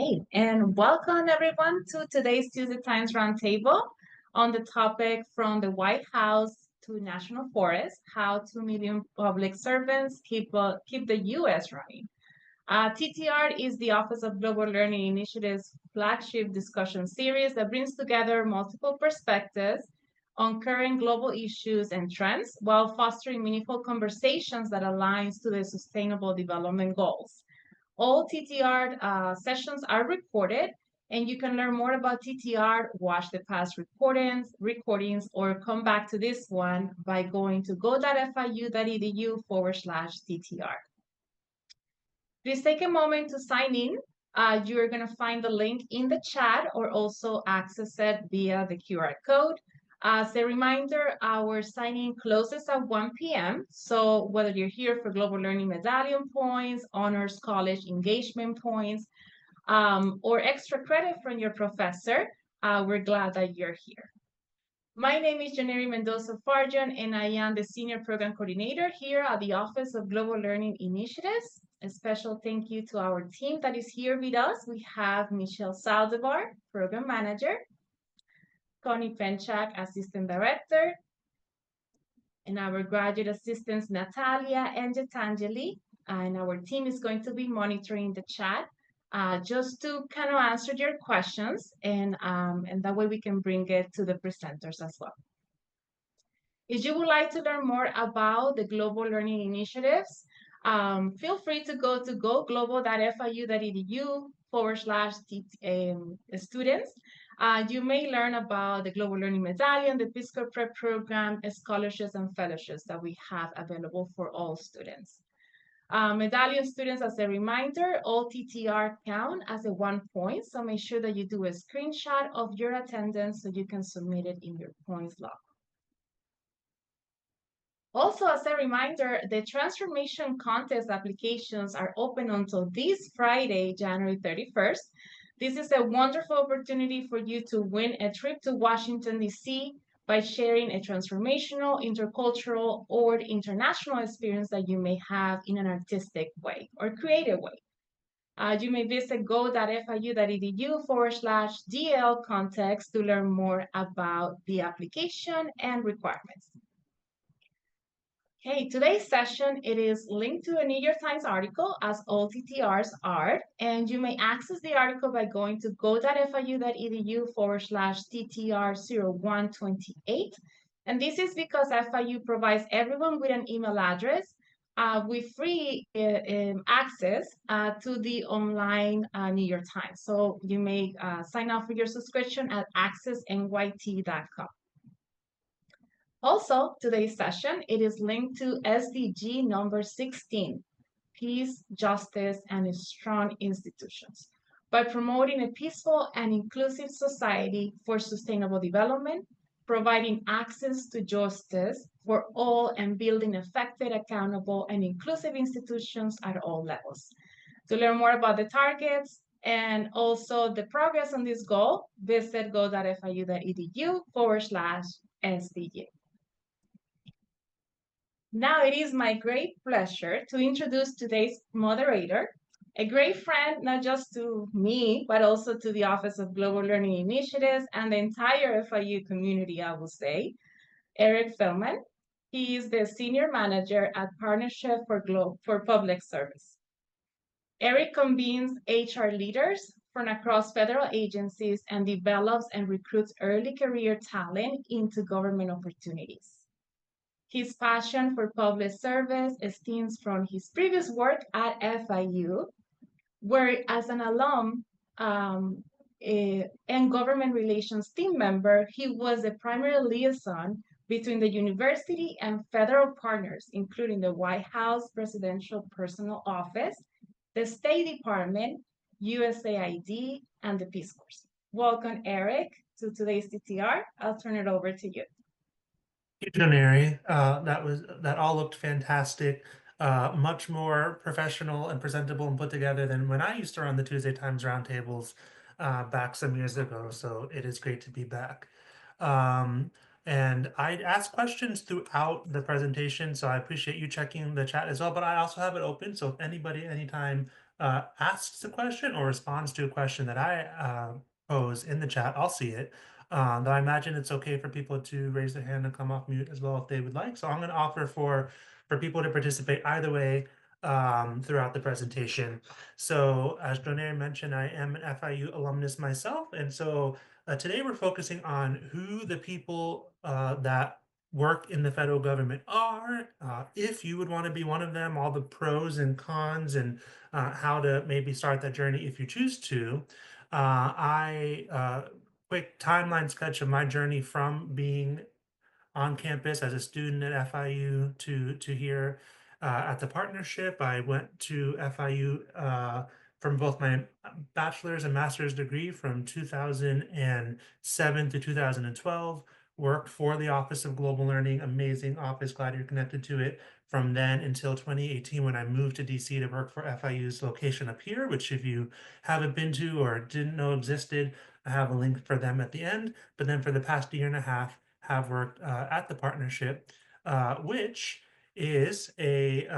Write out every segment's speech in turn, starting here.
Okay, and welcome everyone to today's Tuesday Times Roundtable on the topic from the White House to National Forest, how 2 million public servants keep the U.S. running. TTR is the Office of Global Learning Initiative's flagship discussion series that brings together multiple perspectives on current global issues and trends while fostering meaningful conversations that aligns to the Sustainable Development Goals. All TTR sessions are recorded, and you can learn more about TTR, watch the past recordings, or come back to this one by going to go.fiu.edu/TTR. Please take a moment to sign in. You're going to find the link in the chat or also access it via the QR code. As a reminder, our signing closes at 1 p.m. So whether you're here for Global Learning Medallion points, Honors College engagement points, or extra credit from your professor, we're glad that you're here. My name is Janeri Mendoza Farjan, and I am the Senior Program Coordinator here at the Office of Global Learning Initiatives. A special thank you to our team that is here with us. We have Michelle Saldivar, Program Manager, Connie Penchak, Assistant Director, and our graduate assistants, Natalia and Gitangeli. And our team is going to be monitoring the chat just to kind of answer your questions, and that way we can bring it to the presenters as well. If you would like to learn more about the Global Learning Initiatives, feel free to go to goglobal.fiu.edu/students. You may learn about the Global Learning Medallion, the Peace Corps Prep Program, scholarships and fellowships that we have available for all students. Medallion students, as a reminder, all TTR count as a 1 point, so make sure that you do a screenshot of your attendance so you can submit it in your points log. Also, as a reminder, the Transformation Contest applications are open until this Friday, January 31st. This is a wonderful opportunity for you to win a trip to Washington, D.C. by sharing a transformational, intercultural, or international experience that you may have in an artistic way or creative way. You may visit go.fiu.edu/DL context to learn more about the application and requirements. Okay, today's session, it is linked to a New York Times article, as all TTRs are, and you may access the article by going to go.fiu.edu/TTR0128. And this is because FIU provides everyone with an email address with free access to the online New York Times. So you may sign up for your subscription at accessnyt.com. Also, today's session, it is linked to SDG number 16, Peace, Justice, and Strong Institutions, by promoting a peaceful and inclusive society for sustainable development, providing access to justice for all, and building effective, accountable, and inclusive institutions at all levels. To learn more about the targets and also the progress on this goal, visit go.fiu.edu/SDG. Now it is my great pleasure to introduce today's moderator, a great friend not just to me, but also to the Office of Global Learning Initiatives and the entire FIU community, I will say, Eric Feldman. He is the Senior Manager at Partnership for Public Service. Eric convenes HR leaders from across federal agencies and develops and recruits early career talent into government opportunities. His passion for public service stems from his previous work at FIU, where as an alum and government relations team member, he was a primary liaison between the university and federal partners, including the White House Presidential Personnel Office, the State Department, USAID, and the Peace Corps. Welcome, Eric, to today's TTR. I'll turn it over to you. Janeri, that all looked fantastic, much more professional and presentable and put together than when I used to run the Tuesday Times roundtables back some years ago. So it is great to be back. And I asked questions throughout the presentation, so I appreciate you checking the chat as well. But I also have it open, so if anybody anytime asks a question or responds to a question that I pose in the chat, I'll see it. Though I imagine it's okay for people to raise their hand and come off mute as well if they would like. So I'm going to offer for people to participate either way throughout the presentation. So as Jonaire mentioned, I am an FIU alumnus myself, and so today we're focusing on who the people that work in the federal government are, if you would want to be one of them, all the pros and cons, and how to maybe start that journey if you choose to. Quick timeline sketch of my journey from being on campus as a student at FIU to here at the partnership. I went to FIU from both my bachelor's and master's degree from 2007 to 2012. Worked for the Office of Global Learning, amazing office, glad you're connected to it. From then until 2018, when I moved to DC to work for FIU's location up here, which if you haven't been to or didn't know existed, I have a link for them at the end. But then for the past year and a half, have worked at the partnership, which is a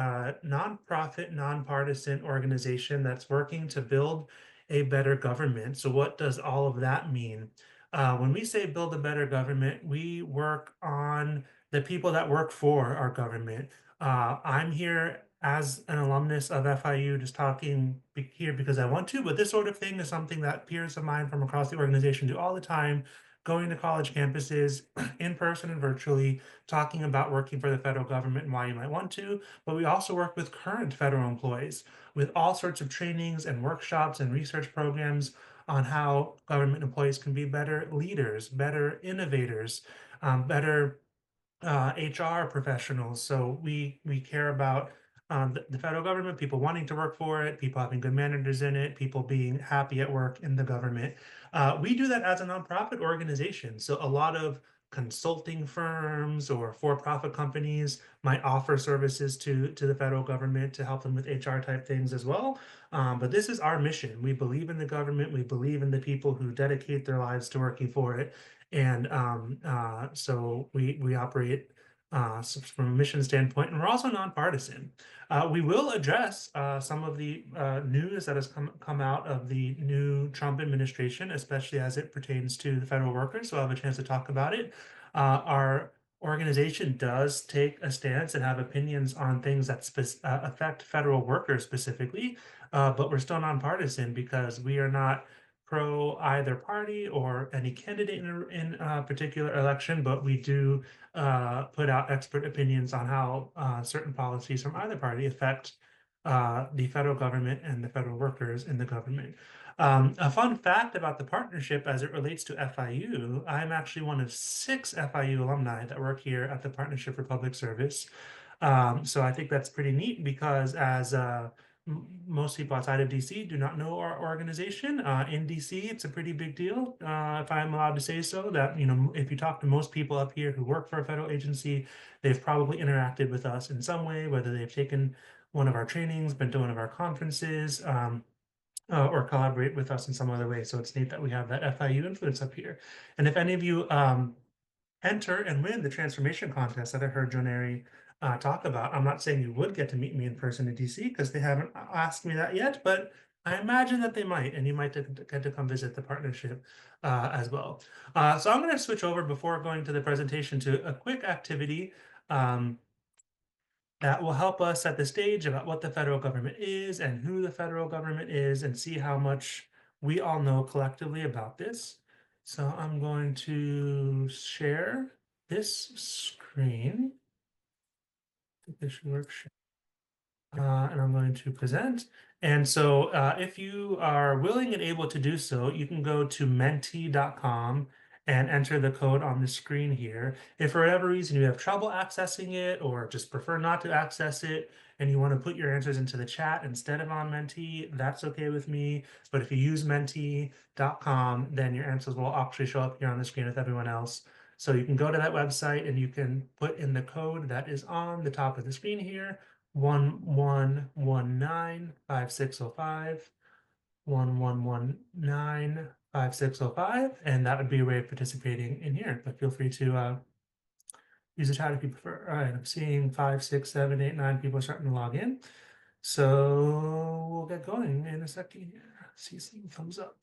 nonprofit, nonpartisan organization that's working to build a better government. So what does all of that mean? When we say build a better government, we work on the people that work for our government. I'm here as an alumnus of FIU, just talking here because I want to, but this sort of thing is something that peers of mine from across the organization do all the time, going to college campuses in person and virtually, talking about working for the federal government and why you might want to. But we also work with current federal employees with all sorts of trainings and workshops and research programs on how government employees can be better leaders, better innovators, better HR professionals. So we care about the federal government, people wanting to work for it, people having good managers in it, people being happy at work in the government. We do that as a nonprofit organization. So a lot of consulting firms or for-profit companies might offer services to the federal government to help them with HR type things as well. But this is our mission. We believe in the government. We believe in the people who dedicate their lives to working for it. And so we operate from a mission standpoint, and we're also nonpartisan. We will address some of the news that has come out of the new Trump administration, especially as it pertains to the federal workers. So I'll have a chance to talk about it. Our organization does take a stance and have opinions on things that affect federal workers specifically, but we're still nonpartisan because we are not pro either party or any candidate in a particular election, but we do put out expert opinions on how certain policies from either party affect the federal government and the federal workers in the government. A fun fact about the partnership as it relates to FIU, I'm actually one of 6 FIU alumni that work here at the Partnership for Public Service. So I think that's pretty neat because as most people outside of DC do not know our organization. In DC, it's a pretty big deal, if I'm allowed to say so, that, if you talk to most people up here who work for a federal agency, they've probably interacted with us in some way, whether they've taken one of our trainings, been to one of our conferences, or collaborate with us in some other way. So it's neat that we have that FIU influence up here. And if any of you enter and win the transformation contest that I heard Joneri talk about. I'm not saying you would get to meet me in person in DC because they haven't asked me that yet, but I imagine that they might, and you might get to come visit the partnership as well. So I'm going to switch over before going to the presentation to a quick activity that will help us set the stage about what the federal government is and who the federal government is and see how much we all know collectively about this. So I'm going to share this screen. I think this should work. And I'm going to present. And so if you are willing and able to do so, you can go to menti.com and enter the code on the screen here. If for whatever reason you have trouble accessing it or just prefer not to access it and you want to put your answers into the chat instead of on Menti, that's okay with me. But if you use menti.com, then your answers will actually show up here on the screen with everyone else. So you can go to that website and you can put in the code that is on the top of the screen here, 11195605, 11195605, and that would be a way of participating in here. But feel free to use the chat if you prefer. All right, I'm seeing 5, 6, 7, 8, 9 people starting to log in. So we'll get going in a second here. See some thumbs up.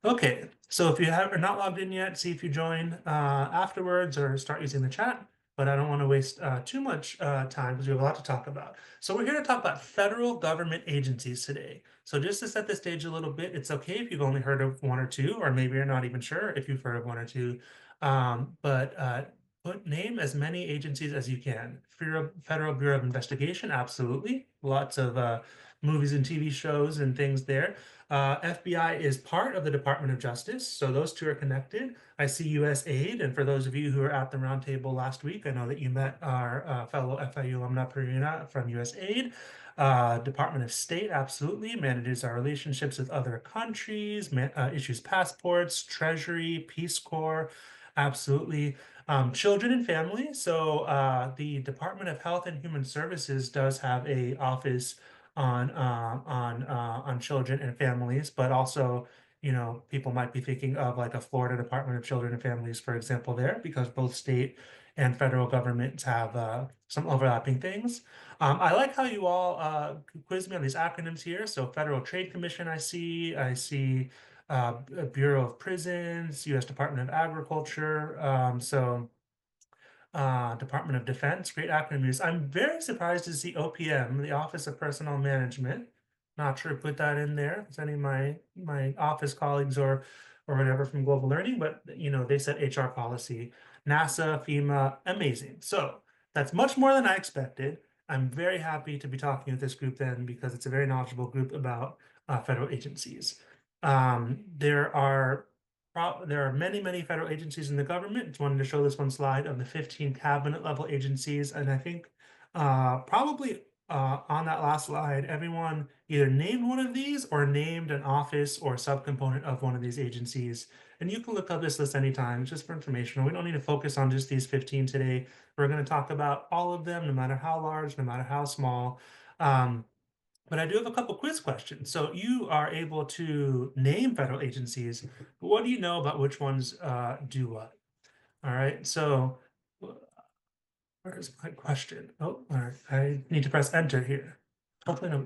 Okay, so if are not logged in yet, see if you join afterwards or start using the chat. But I don't want to waste too much time because we have a lot to talk about. So we're here to talk about federal government agencies today. So just to set the stage a little bit, it's okay if you've only heard of one or two, or maybe you're not even sure if you've heard of one or two. Name as many agencies as you can. Federal Bureau of Investigation, absolutely. Lots of movies and TV shows and things there. FBI is part of the Department of Justice, so those two are connected. I see USAID, and for those of you who were at the roundtable last week, I know that you met our fellow FIU alumna Perina from USAID. Department of State, absolutely, manages our relationships with other countries, issues passports, Treasury, Peace Corps, absolutely. Children and family. So the Department of Health and Human Services does have a office on children and families, but also, people might be thinking of like a Florida Department of Children and Families, for example, there, because both state and federal governments have some overlapping things. I like how you all quiz me on these acronyms here. So Federal Trade Commission, I see Bureau of Prisons, U.S. Department of Agriculture. Department of Defense, great acronym use. I'm very surprised to see OPM, the Office of Personnel Management. Not sure to put that in there. It's any of my office colleagues or whatever from Global Learning, but they said HR policy. NASA, FEMA, amazing. So that's much more than I expected. I'm very happy to be talking with this group then because it's a very knowledgeable group about federal agencies. There are many, many federal agencies in the government. Just wanted to show this one slide of the 15 cabinet level agencies. And I think probably on that last slide, everyone either named one of these or named an office or subcomponent of one of these agencies. And you can look up this list anytime, just for information. We don't need to focus on just these 15 today. We're going to talk about all of them, no matter how large, no matter how small. But I do have a couple quiz questions. So you are able to name federal agencies, but what do you know about which ones do what? All right, so where's my question? Oh, all right, I need to press enter here. Hopefully no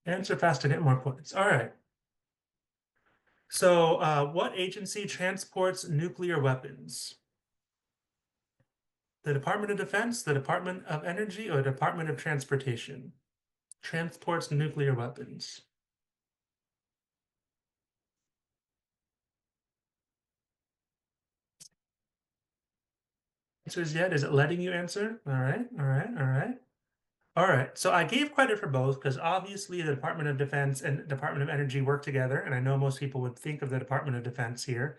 answer fast to get more points. All right. So what agency transports nuclear weapons? The Department of Defense, the Department of Energy, or the Department of Transportation? Transports nuclear weapons. Answers yet? Is it letting you answer? All right, all right, all right. All right, so I gave credit for both because obviously the Department of Defense and Department of Energy work together, and I know most people would think of the Department of Defense here.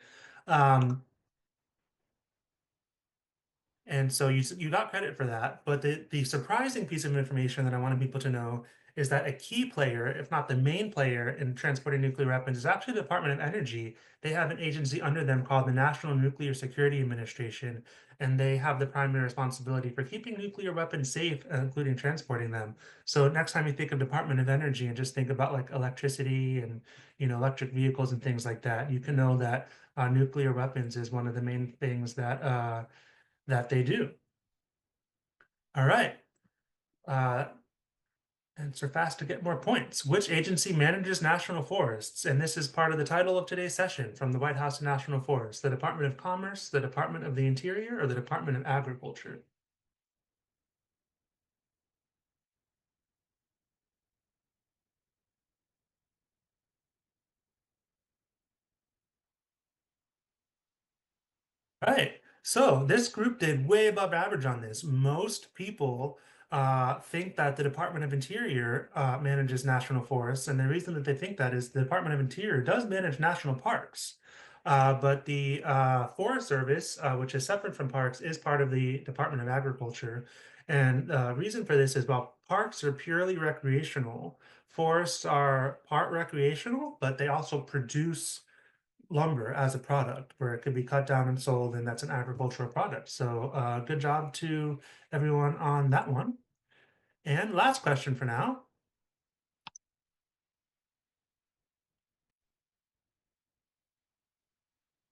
And so you got credit for that. But the surprising piece of information that I want people to know is that a key player, if not the main player in transporting nuclear weapons, is actually the Department of Energy. They have an agency under them called the National Nuclear Security Administration, and they have the primary responsibility for keeping nuclear weapons safe, including transporting them. So next time you think of Department of Energy and just think about like electricity and electric vehicles and things like that, you can know that nuclear weapons is one of the main things that they do. All right. Answer fast to get more points. Which agency manages national forests? And this is part of the title of today's session from the White House National Forests: the Department of Commerce, the Department of the Interior, or the Department of Agriculture? Right. So this group did way above average on this. Most people think that the Department of Interior manages national forests, and the reason that they think that is the Department of Interior does manage national parks. But the Forest Service, which is separate from parks, is part of the Department of Agriculture. And the reason for this is while parks are purely recreational, forests are part recreational, but they also produce lumber as a product where it could be cut down and sold, and that's an agricultural product. So good job to everyone on that one. And last question for now.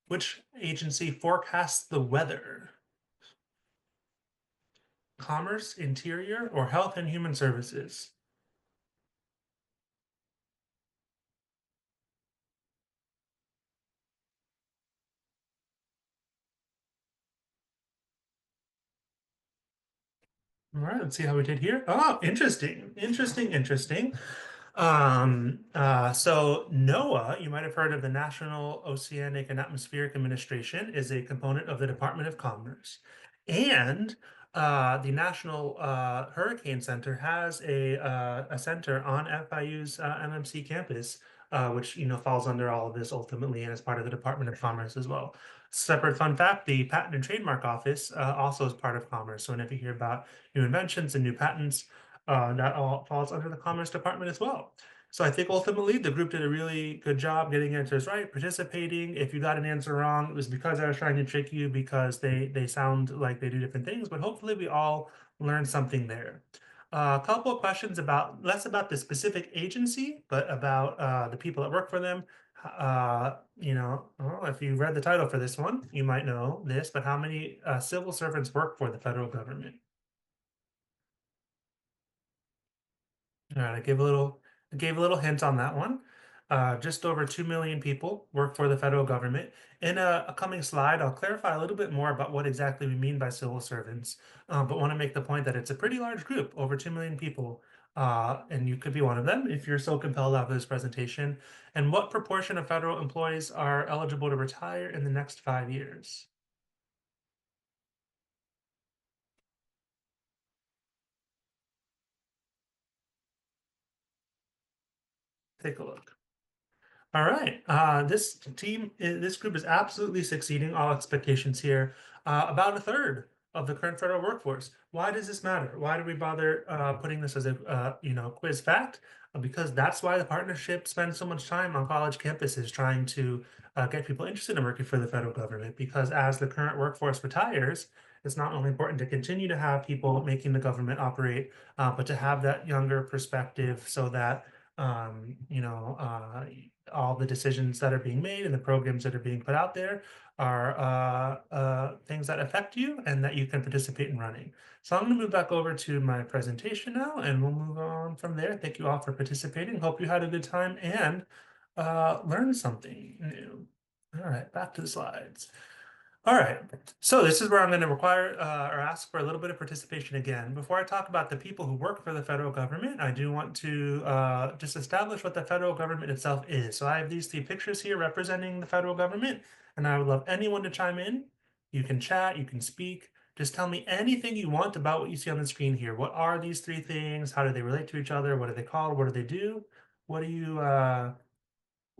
Which agency forecasts the weather? Commerce, Interior, or Health and Human Services? All right, let's see how we did here. Oh, interesting, interesting, interesting. So NOAA, you might have heard of the National Oceanic and Atmospheric Administration, is a component of the Department of Commerce. And the National Hurricane Center has a center on FIU's MMC campus, which falls under all of this ultimately and is part of the Department of Commerce as well. Separate fun fact, the Patent and Trademark Office also is part of Commerce. So whenever you hear about new inventions and new patents, that all falls under the Commerce Department as well. So I think ultimately the group did a really good job getting answers right, participating. If you got an answer wrong, it was because I was trying to trick you because they sound like they do different things, but hopefully we all learned something there. A couple of questions about less about the specific agency, but about the people that work for them. Well, if you read the title for this one, you might know this, but how many civil servants work for the federal government? All right, I gave a little hint on that one. Just over 2 million people work for the federal government. In a coming slide, I'll clarify a little bit more about what exactly we mean by civil servants, but want to make the point that it's a pretty large group, over 2 million people, and you could be one of them if you're so compelled after this presentation. And what proportion of federal employees are eligible to retire in the next 5 years? Take a look. All right. This group is absolutely succeeding all expectations here. About a third of the current federal workforce. Why does this matter? Why do we bother putting this as a quiz fact? Because that's why the partnership spends so much time on college campuses trying to get people interested in working for the federal government. Because as the current workforce retires, it's not only important to continue to have people making the government operate, but to have that younger perspective so that um, you know, uh, all the decisions that are being made and the programs that are being put out there are things that affect you and that you can participate in running. So I'm going to move back over to my presentation now, and we'll move on from there. Thank you all for participating. Hope you had a good time and learned something new. All right, back to the slides. All right, so this is where I'm going to require or ask for a little bit of participation again. Before I talk about the people who work for the federal government, I do want to just establish what the federal government itself is. So I have these three pictures here representing the federal government, and I would love anyone to chime in. You can chat, you can speak. Just tell me anything you want about what you see on the screen here. What are these three things? How do they relate to each other? What are they called? What do they do? What do you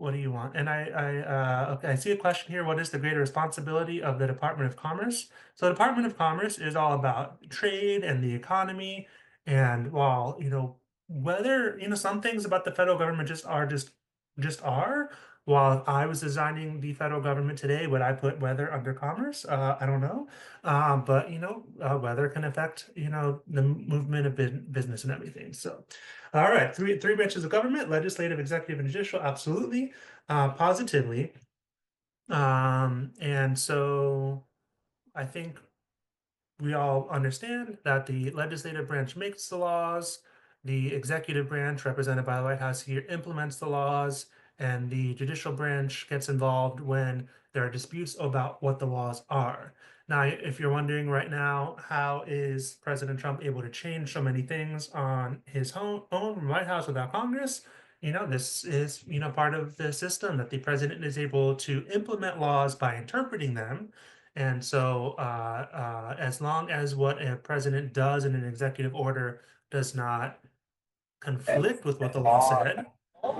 what do you want? And okay, I see a question here. What is the greater responsibility of the Department of Commerce? So the Department of Commerce is all about trade and the economy. And while, whether, some things about the federal government just are, while if I was designing the federal government today, would I put weather under commerce? I don't know. But, weather can affect, the movement of business and everything. So all right, three branches of government: legislative, executive, and judicial. Absolutely, positively. And so I think we all understand that the legislative branch makes the laws, the executive branch, represented by the White House here, implements the laws, and the judicial branch gets involved when there are disputes about what the laws are. Now, if you're wondering right now, how is President Trump able to change so many things on his own White House without Congress? This is, part of the system that the president is able to implement laws by interpreting them, and so, as long as what a president does in an executive order does not conflict with what the law said,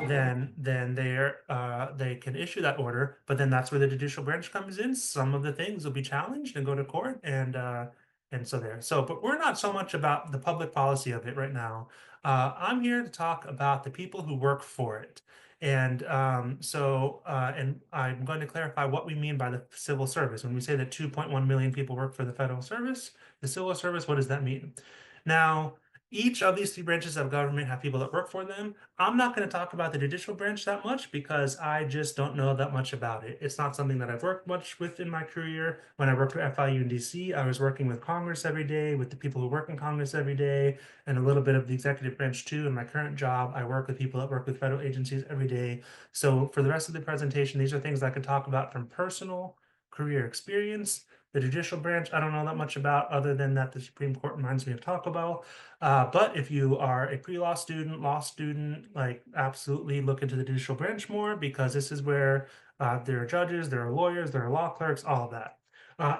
then they can issue that order. But then that's where the judicial branch comes in. Some of the things will be challenged and go to court, and so there. So, but we're not so much about the public policy of it right now. I'm here to talk about the people who work for it. And and I'm going to clarify what we mean by the civil service. When we say that 2.1 million people work for the federal service, the civil service, what does that mean? Now, each of these three branches of government have people that work for them. I'm not going to talk about the judicial branch that much because I just don't know that much about it. It's not something that I've worked much with in my career. When I worked for FIU in DC, I was working with Congress every day, with the people who work in Congress every day, and a little bit of the executive branch too. In my current job, I work with people that work with federal agencies every day. So for the rest of the presentation, these are things I could talk about from personal career experience. The judicial branch, I don't know that much about, other than that the Supreme Court reminds me of Taco Bell. But if you are a pre-law student, law student, like absolutely look into the judicial branch more, because this is where there are judges, there are lawyers, there are law clerks, all of that.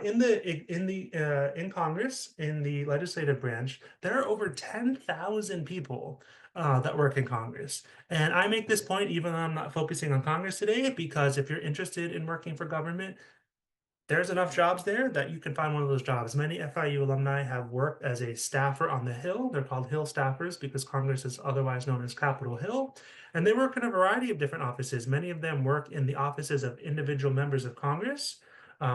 In Congress, in the legislative branch, there are over 10,000 people that work in Congress. And I make this point even though I'm not focusing on Congress today, because if you're interested in working for government, there's enough jobs there that you can find one of those jobs. Many FIU alumni have worked as a staffer on the Hill. They're called Hill staffers because Congress is otherwise known as Capitol Hill. And they work in a variety of different offices. Many of them work in the offices of individual members of Congress.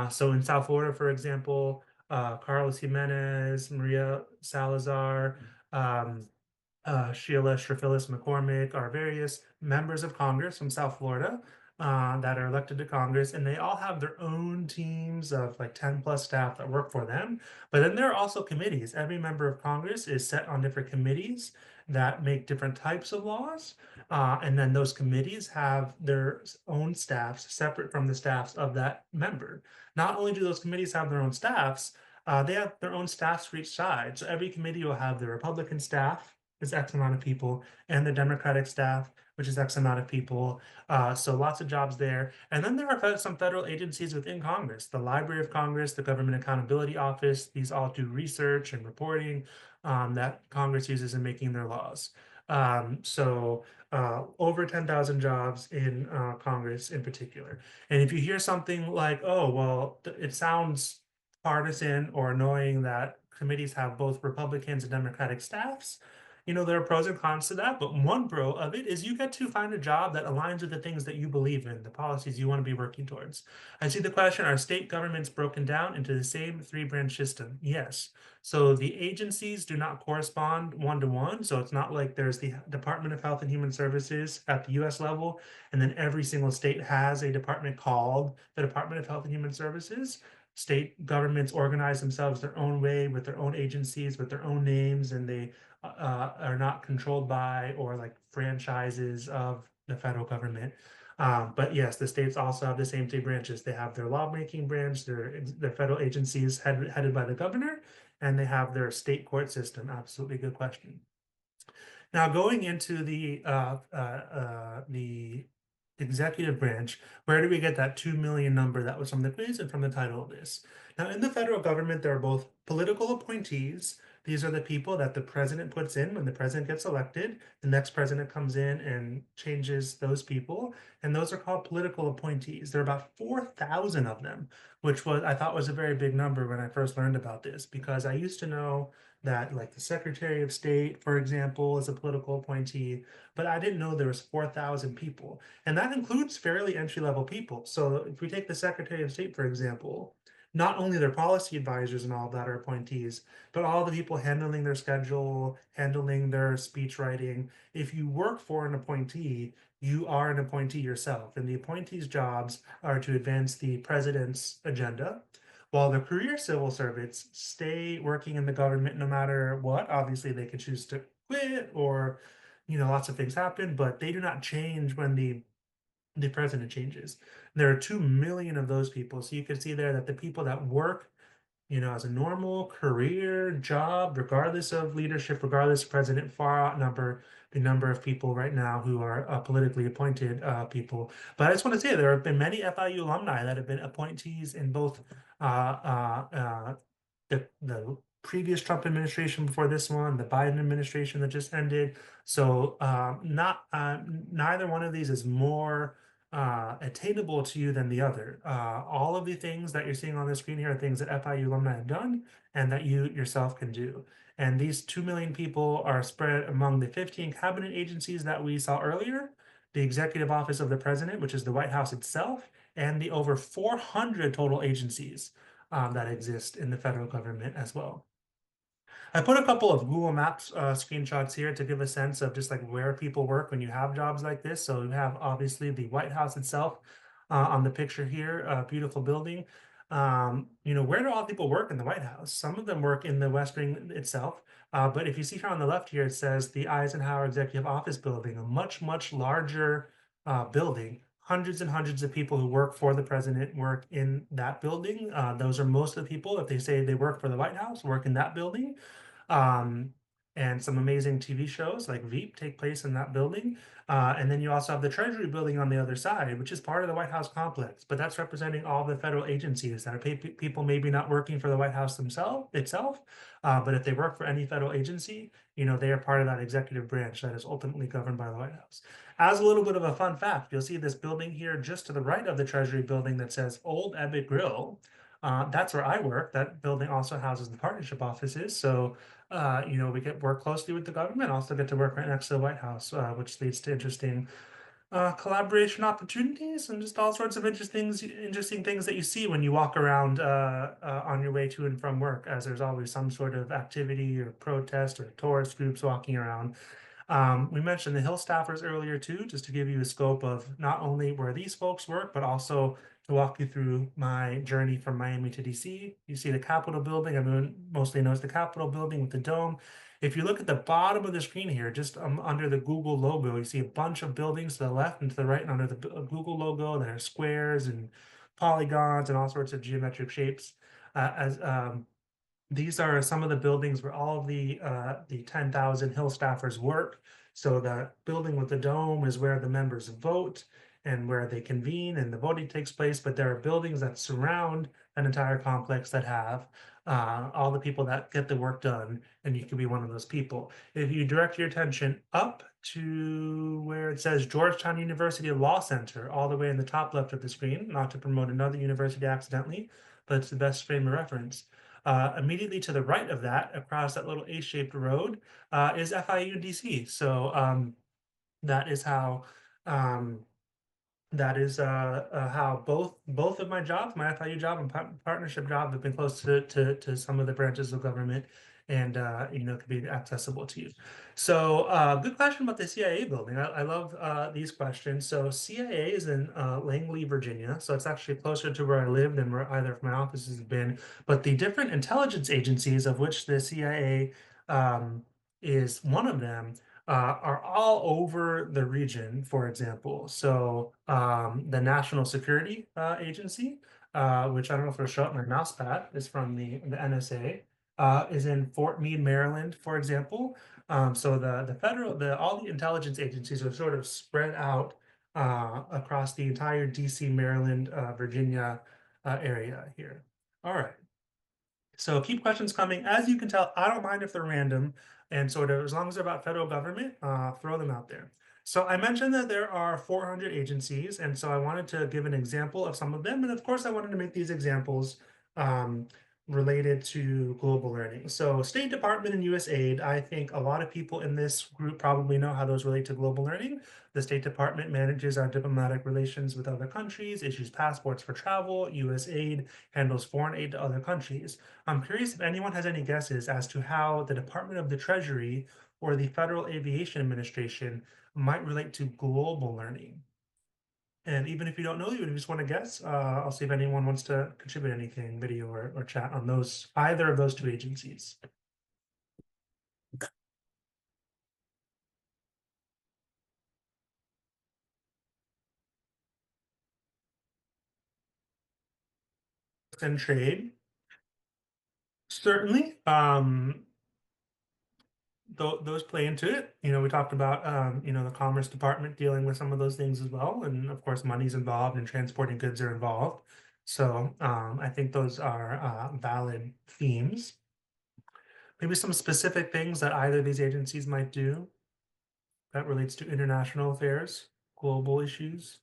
So in South Florida, for example, Carlos Jimenez, Maria Salazar, Sheila Straphilis McCormick are various members of Congress from South Florida that are elected to Congress, and they all have their own teams of like 10 plus staff that work for them. But then there are also committees. Every member of Congress is set on different committees that make different types of laws. And then those committees have their own staffs separate from the staffs of that member. Not only do those committees have their own staffs, they have their own staffs for each side. So every committee will have the Republican staff, is X amount of people, and the Democratic staff, which is X amount of people. So lots of jobs there. And then there are some federal agencies within Congress, the Library of Congress, the Government Accountability Office. These all do research and reporting that Congress uses in making their laws. Over 10,000 jobs in Congress in particular. And if you hear something like, oh, well, it sounds partisan or annoying that committees have both Republicans and Democratic staffs, there are pros and cons to that, but one pro of it is you get to find a job that aligns with the things that you believe in, the policies you want to be working towards. I see the question, are state governments broken down into the same three-branch system? Yes. So the agencies do not correspond one-to-one. So it's not like there's the Department of Health and Human Services at the US level, and then every single state has a department called the Department of Health and Human Services. State governments organize themselves their own way with their own agencies, with their own names, and they are not controlled by or like franchises of the federal government. But yes, the states also have the same three branches. They have their lawmaking branch, their federal agencies headed by the governor, and they have their state court system. Absolutely good question. Now, going into the executive branch, where do we get that 2 million number that was from the quiz and from the title of this? Now, in the federal government, there are both political appointees. These are the people that the president puts in when the president gets elected. The next president comes in and changes those people, and those are called political appointees. There are about 4,000 of them, which I thought was a very big number when I first learned about this, because I used to know that like the Secretary of State, for example, is a political appointee, but I didn't know there was 4,000 people. And that includes fairly entry-level people. So if we take the Secretary of State, for example, not only their policy advisors and all that are appointees, but all the people handling their schedule, handling their speech writing. If you work for an appointee, you are an appointee yourself. And the appointees' jobs are to advance the president's agenda, while the career civil servants stay working in the government no matter what. Obviously, they can choose to quit or, lots of things happen, but they do not change when the president changes. There are 2 million of those people. So you can see there that the people that work, as a normal career job, regardless of leadership, regardless of president, far outnumber the number of people right now who are politically appointed people. But I just want to say there have been many FIU alumni that have been appointees in both the previous Trump administration before this one, the Biden administration that just ended. So not neither one of these is more attainable to you than the other. All of the things that you're seeing on the screen here are things that FIU alumni have done and that you yourself can do. And these 2 million people are spread among the 15 cabinet agencies that we saw earlier, the executive office of the president, which is the White House itself, and the over 400 total agencies that exist in the federal government as well. I put a couple of Google Maps screenshots here to give a sense of just like where people work when you have jobs like this. So you have obviously the White House itself on the picture here, a beautiful building. Where do all people work in the White House? Some of them work in the West Wing itself. But if you see here on the left here, it says the Eisenhower Executive Office Building, a much, much larger building hundreds and hundreds of people who work for the president work in that building. Those are most of the people, if they say they work for the White House, work in that building. Um, and some amazing TV shows like Veep take place in that building. And then you also have the Treasury building on the other side, which is part of the White House complex, but that's representing all the federal agencies that are people maybe not working for the White House themselves itself, but if they work for any federal agency, they are part of that executive branch that is ultimately governed by the White House. As a little bit of a fun fact, you'll see this building here just to the right of the Treasury building that says Old Ebbitt Grill. That's where I work. That building also houses the partnership offices. So, we get work closely with the government, also get to work right next to the White House, which leads to interesting collaboration opportunities and just all sorts of interesting things that you see when you walk around on your way to and from work, as there's always some sort of activity or protest or tourist groups walking around. We mentioned the Hill staffers earlier too, just to give you a scope of not only where these folks work, but also to walk you through my journey from Miami to DC. You see the Capitol building. Everyone mostly knows the Capitol building with the dome. If you look at the bottom of the screen here, just under the Google logo, you see a bunch of buildings to the left and to the right, and under the Google logo, there are squares and polygons and all sorts of geometric shapes. As These are some of the buildings where all of the 10,000 Hill staffers work. So the building with the dome is where the members vote and where they convene and the voting takes place. But there are buildings that surround an entire complex that have all the people that get the work done, and you can be one of those people. If you direct your attention up to where it says Georgetown University Law Center, all the way in the top left of the screen, not to promote another university accidentally, but it's the best frame of reference. Immediately to the right of that, across that little A-shaped road, is FIU DC. So that is how um, how both of my jobs, my FIU job and partnership job, have been close to some of the branches of government, and could be accessible to you. So good question about the CIA building. I love these questions. So CIA is in Langley, Virginia. So it's actually closer to where I live than where either of my offices have been. But the different intelligence agencies, of which the CIA is one of them, are all over the region, for example. So the National Security Agency, which I don't know if it'll show up my mouse pad, is from the NSA, is in Fort Meade, Maryland, for example. So the federal, all the intelligence agencies are sort of spread out across the entire DC, Maryland, Virginia area here. All right. So keep questions coming. As you can tell, I don't mind if they're random, and sort of as long as they're about federal government, throw them out there. So I mentioned that there are 400 agencies, and so I wanted to give an example of some of them. And of course, I wanted to make these examples um, related to global learning. So State Department and USAID, I think a lot of people in this group probably know how those relate to global learning. The State Department manages our diplomatic relations with other countries, issues passports for travel. USAID handles foreign aid to other countries. I'm curious if anyone has any guesses as to how the Department of the Treasury or the Federal Aviation Administration might relate to global learning. And even if you don't know, you just want to guess, I'll see if anyone wants to contribute anything, video or chat on either of those two agencies. And trade, certainly. Those play into it. We talked about the Commerce Department dealing with some of those things as well, and of course, money's involved and transporting goods are involved. So I think those are valid themes. Maybe some specific things that either of these agencies might do that relates to international affairs, global issues.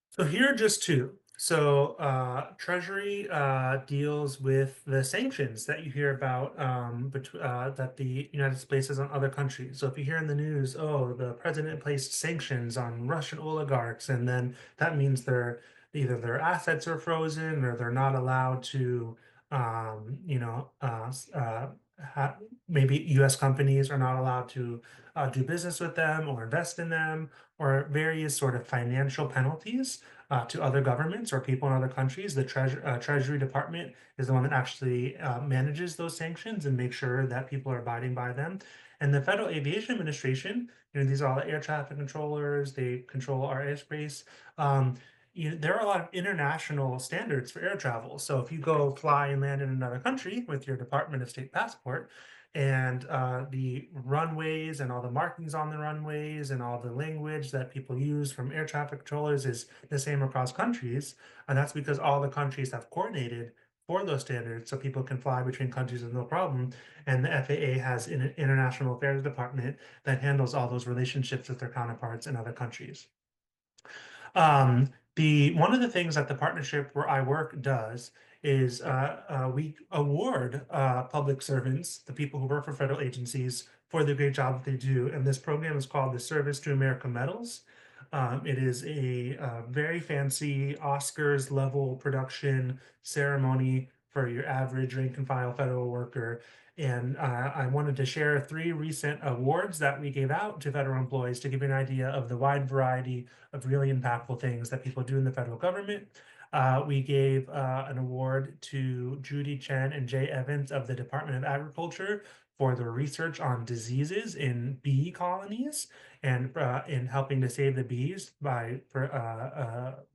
So here are just two. So Treasury deals with the sanctions that you hear about that the United States places on other countries. So if you hear in the news, oh, the president placed sanctions on Russian oligarchs, and then that means either their assets are frozen or they're not allowed to maybe U.S. companies are not allowed to do business with them or invest in them, or various sort of financial penalties to other governments or people in other countries. The Treasury Department is the one that actually manages those sanctions and makes sure that people are abiding by them. And the Federal Aviation Administration, these are all the air traffic controllers. They control our airspace. There are a lot of international standards for air travel. So if you go fly and land in another country with your Department of State passport, and the runways and all the markings on the runways and all the language that people use from air traffic controllers is the same across countries, and that's because all the countries have coordinated for those standards so people can fly between countries with no problem. And the FAA has an international affairs department that handles all those relationships with their counterparts in other countries. The one of the things that the partnership where I work does is we award public servants, the people who work for federal agencies, for the great job that they do. And this program is called the Service to America Medals. It is a very fancy Oscars level production ceremony for your average rank and file federal worker. And I wanted to share 3 recent awards that we gave out to federal employees to give you an idea of the wide variety of really impactful things that people do in the federal government. We gave an award to Judy Chen and Jay Evans of the Department of Agriculture for their research on diseases in bee colonies and in helping to save the bees by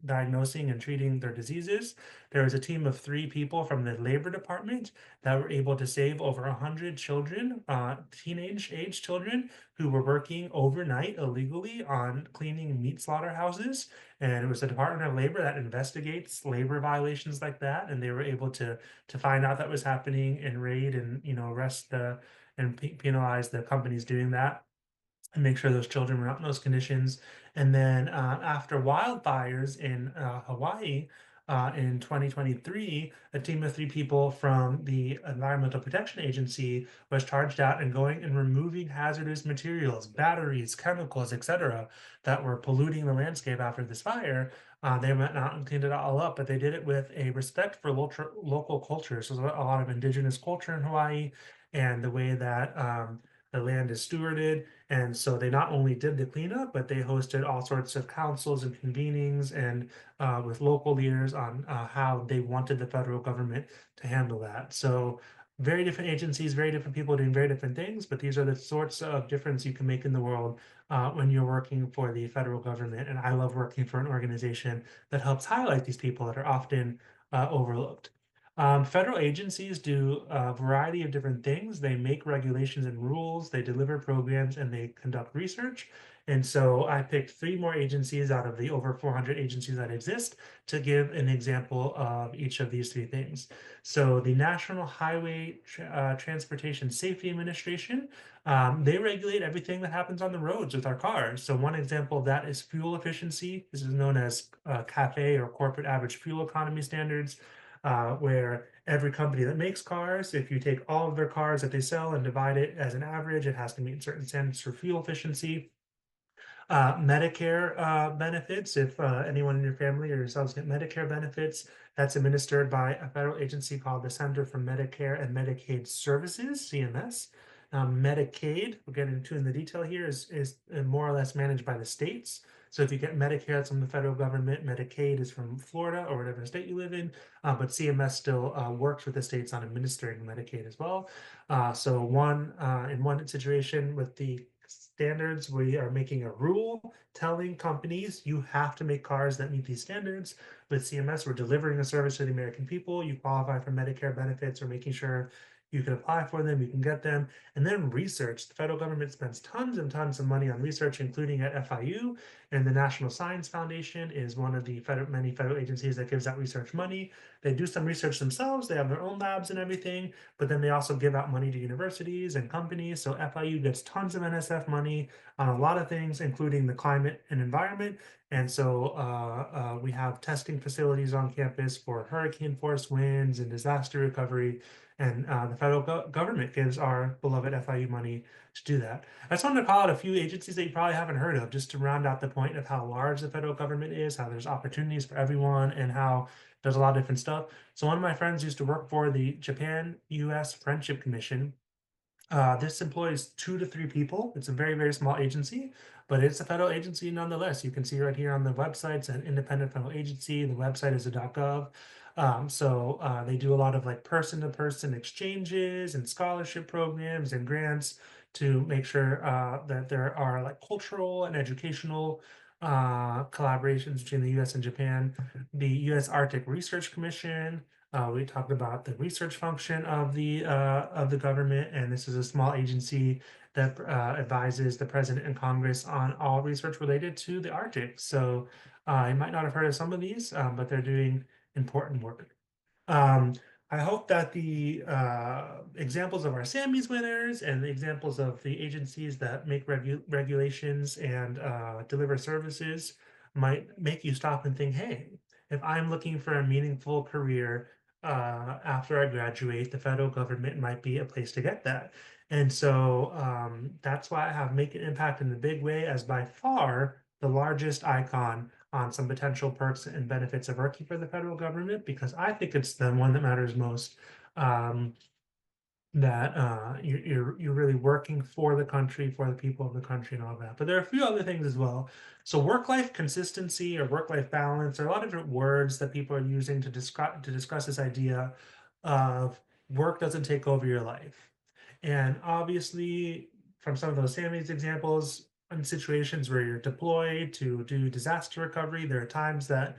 diagnosing and treating their diseases. There was a team of 3 people from the Labor Department that were able to save over 100 children, teenage age children, who were working overnight illegally on cleaning meat slaughterhouses. And it was the Department of Labor that investigates labor violations like that, and they were able to find out that was happening and raid and arrest and penalize the companies doing that and make sure those children were not in those conditions. And then after wildfires in Hawaii in 2023, a team of 3 people from the Environmental Protection Agency was charged out and going and removing hazardous materials, batteries, chemicals, etc., that were polluting the landscape after this fire. They went out and cleaned it all up, but they did it with a respect for local culture. So there's a lot of indigenous culture in Hawaii and the way that the land is stewarded. And so they not only did the cleanup, but they hosted all sorts of councils and convenings and with local leaders on how they wanted the federal government to handle that. So very different agencies, very different people doing very different things, but these are the sorts of difference you can make in the world when you're working for the federal government. And I love working for an organization that helps highlight these people that are often overlooked. Federal agencies do a variety of different things. They make regulations and rules, they deliver programs, and they conduct research. And so I picked 3 more agencies out of the over 400 agencies that exist to give an example of each of these 3 things. So the National Highway Transportation Safety Administration, they regulate everything that happens on the roads with our cars. So one example of that is fuel efficiency. This is known as CAFE, or Corporate Average Fuel Economy Standards, where every company that makes cars, if you take all of their cars that they sell and divide it as an average, it has to meet certain standards for fuel efficiency. Medicare benefits, if anyone in your family or yourselves get Medicare benefits, that's administered by a federal agency called the Center for Medicare and Medicaid Services, CMS. Medicaid, we'll get into in the detail here, is more or less managed by the states. So if you get Medicare, that's from the federal government. Medicaid is from Florida or whatever state you live in, but CMS still works with the states on administering Medicaid as well. So in one situation with the standards, we are making a rule telling companies you have to make cars that meet these standards. With CMS, we're delivering a service to the American people. You qualify for Medicare benefits, or making sure you can apply for them, you can get them. And then research. The federal government spends tons and tons of money on research, including at FIU. And the National Science Foundation is one of the many federal agencies that gives out research money. They do some research themselves. They have their own labs and everything, but then they also give out money to universities and companies. So FIU gets tons of NSF money on a lot of things, including the climate and environment. And so we have testing facilities on campus for hurricane force winds and disaster recovery. And the federal government gives our beloved FIU money to do that. I just wanted to call out a few agencies that you probably haven't heard of, just to round out the point of how large the federal government is, how there's opportunities for everyone, and how there's a lot of different stuff. So one of my friends used to work for the Japan-U.S. Friendship Commission. This employs 2 to 3 people. It's a very, very small agency, but it's a federal agency nonetheless. You can see right here on the website, it's an independent federal agency. The website is a .gov. They do a lot of like person-to-person exchanges and scholarship programs and grants to make sure that there are like cultural and educational collaborations between the U.S. and Japan. The U.S. Arctic Research Commission. We talked about the research function of the government, and this is a small agency that advises the president and Congress on all research related to the Arctic. So you might not have heard of some of these, but they're doing important work. Um, I hope that the examples of our Sammys winners and the examples of the agencies that make regulations and deliver services might make you stop and think, hey, if I'm looking for a meaningful career after I graduate, the federal government might be a place to get that. And so that's why I have Make an Impact in the Big Way as by far the largest icon on some potential perks and benefits of working for the federal government, because I think it's the one that matters most. Um, that you're really working for the country, for the people of the country, and all that. But there are a few other things as well. So work-life consistency or work-life balance are a lot of different words that people are using to describe to discuss this idea of work doesn't take over your life. And obviously, from some of those Sammy's examples, in situations where you're deployed to do disaster recovery, there are times that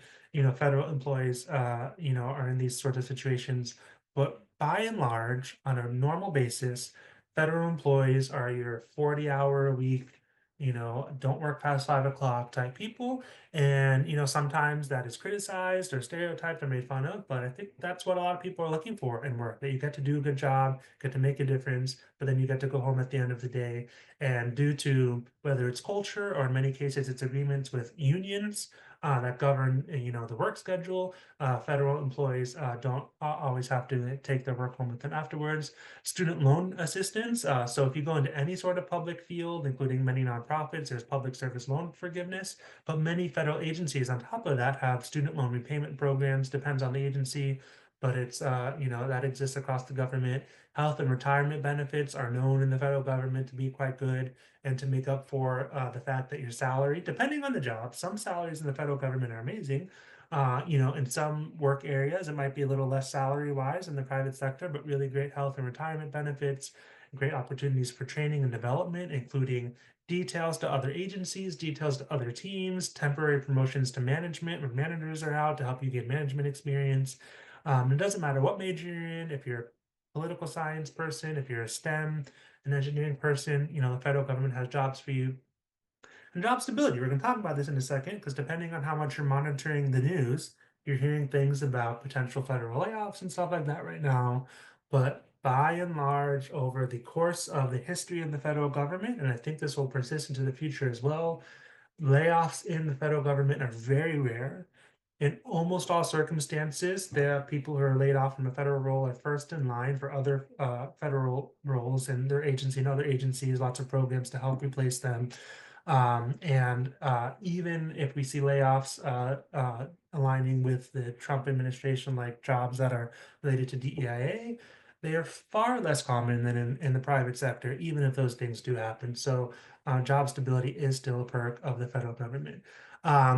federal employees are in these sort of situations. But by and large, on a normal basis, federal employees are your 40-hour a week, don't work past 5 o'clock type people. And, sometimes that is criticized or stereotyped or made fun of, but I think that's what a lot of people are looking for in work, that you get to do a good job, get to make a difference, but then you get to go home at the end of the day. And due to whether it's culture or in many cases it's agreements with unions that govern, the work schedule, federal employees don't always have to take their work home with them afterwards. Student loan assistance. So if you go into any sort of public field, including many nonprofits, there's public service loan forgiveness, but many federal agencies on top of that have student loan repayment programs, depends on the agency, but it's, that exists across the government. Health and retirement benefits are known in the federal government to be quite good and to make up for the fact that your salary, depending on the job, some salaries in the federal government are amazing. In some work areas, it might be a little less salary wise in the private sector, but really great health and retirement benefits, great opportunities for training and development, including details to other agencies, details to other teams, temporary promotions to management when managers are out to help you get management experience. It doesn't matter what major you're in, if you're a political science person, if you're a STEM, an engineering person, the federal government has jobs for you. And job stability, we're going to talk about this in a second, because depending on how much you're monitoring the news, you're hearing things about potential federal layoffs and stuff like that right now. But by and large, over the course of the history of the federal government, and I think this will persist into the future as well, layoffs in the federal government are very rare. In almost all circumstances, there are people who are laid off from a federal role are first in line for other federal roles in their agency and other agencies, lots of programs to help replace them. And even if we see layoffs aligning with the Trump administration, like jobs that are related to DEIA, they are far less common than in the private sector, even if those things do happen. So job stability is still a perk of the federal government.